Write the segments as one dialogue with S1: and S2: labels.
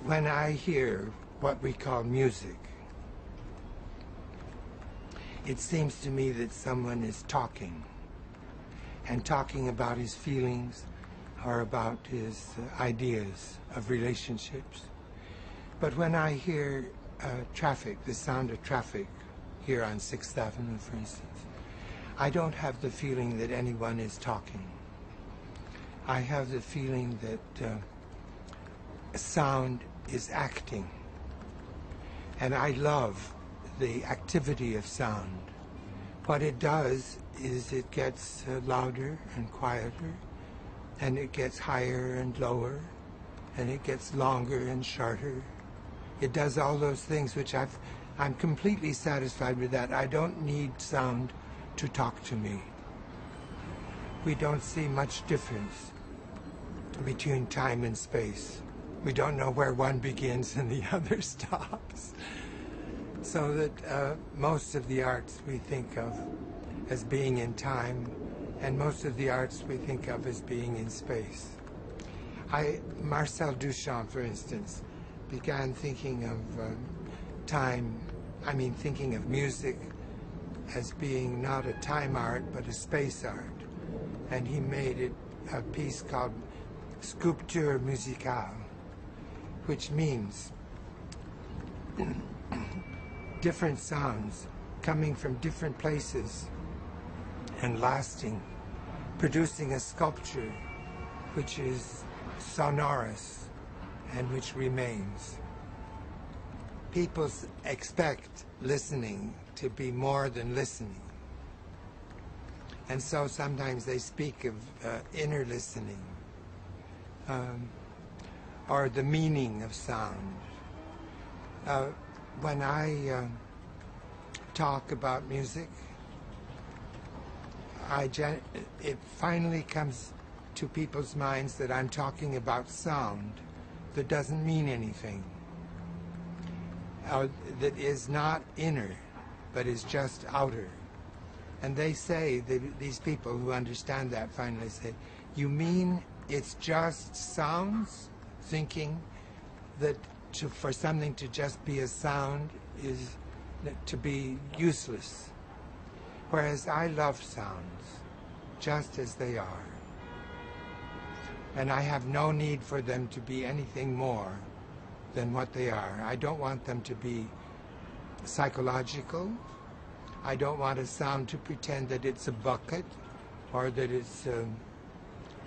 S1: When I hear what we call music, it seems to me that someone is talking, and talking about his feelings or about his ideas of relationships. But when I hear traffic, the sound of traffic here on 6th Avenue, for instance, I don't have the feeling that anyone is talking. I have the feeling that sound is acting. And I love the activity of sound. What it does is it gets louder and quieter, and it gets higher and lower, and it gets longer and shorter. It does all those things which I'm completely satisfied with that. I don't need sound to talk to me. We don't see much difference between time and space. We don't know where one begins and the other stops. So that most of the arts we think of as being in time, and most of the arts we think of as being in space. Marcel Duchamp, for instance, began thinking of thinking of music as being not a time art, but a space art. And he made it a piece called sculpture musicale, which means different sounds coming from different places and lasting, producing a sculpture which is sonorous and which remains. People expect listening to be more than listening. And so sometimes they speak of inner listening, or the meaning of sound. When I talk about music, it finally comes to people's minds that I'm talking about sound that doesn't mean anything, that is not inner, but is just outer. And they say, these people who understand that finally say, you mean it's just sounds? Thinking that for something to just be a sound is to be useless. Whereas I love sounds just as they are. And I have no need for them to be anything more than what they are. I don't want them to be psychological. I don't want a sound to pretend that it's a bucket, or that it's a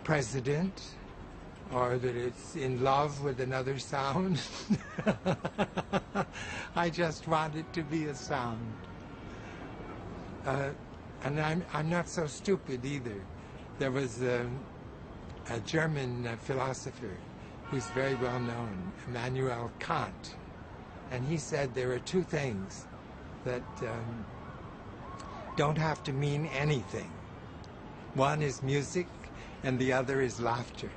S1: president, or that it's in love with another sound. I just want it to be a sound. And I'm not so stupid either. There was a German philosopher who's very well known, Immanuel Kant, and he said there are two things that don't have to mean anything. One is music, and the other is laughter.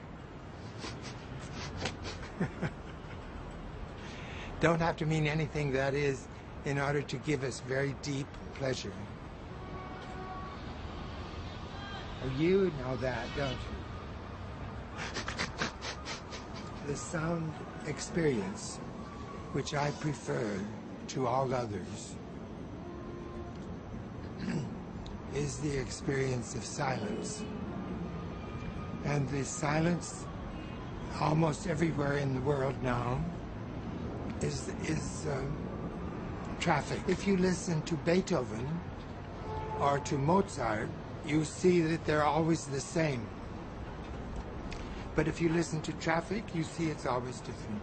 S1: Don't have to mean anything, that is, in order to give us very deep pleasure. Oh, you know that, don't you? The sound experience, which I prefer to all others, is the experience of silence. And the silence almost everywhere in the world now is traffic. If you listen to Beethoven or to Mozart, you see that they're always the same. But if you listen to traffic, you see it's always different.